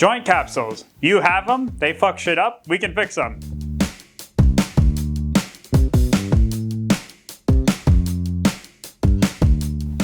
Joint capsules. You have them, they fuck shit up, we can fix them.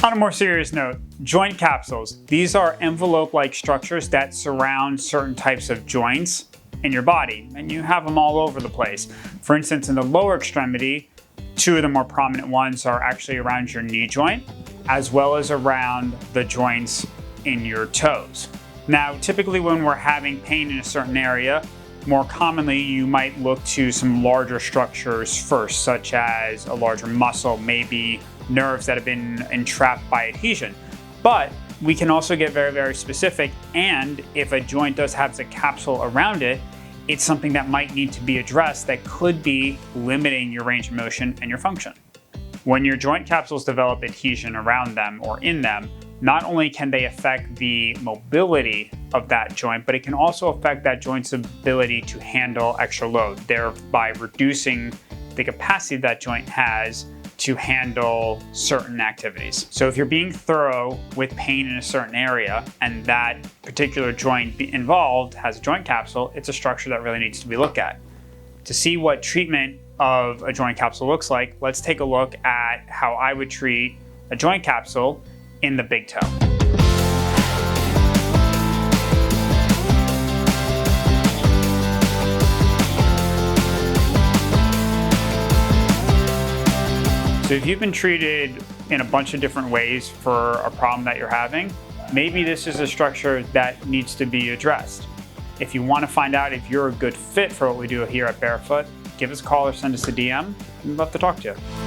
On a more serious note, joint capsules. These are envelope-like structures that surround certain types of joints in your body, and you have them all over the place. For instance, in the lower extremity, two of the more prominent ones are actually around your knee joint, as well as around the joints in your toes. Now, typically when we're having pain in a certain area, more commonly you might look to some larger structures first, such as a larger muscle, maybe nerves that have been entrapped by adhesion. But we can also get very, very specific, and if a joint does have a capsule around it, it's something that might need to be addressed that could be limiting your range of motion and your function. When your joint capsules develop adhesion around them or in them, not only can they affect the mobility of that joint, but it can also affect that joint's ability to handle extra load, thereby reducing the capacity that joint has to handle certain activities. So if you're being thorough with pain in a certain area and that particular joint involved has a joint capsule, it's a structure that really needs to be looked at. To see what treatment of a joint capsule looks like, let's take a look at how I would treat a joint capsule in the big toe. So if you've been treated in a bunch of different ways for a problem that you're having, maybe this is a structure that needs to be addressed. If you want to find out if you're a good fit for what we do here at Barefoot, give us a call or send us a DM. We'd love to talk to you.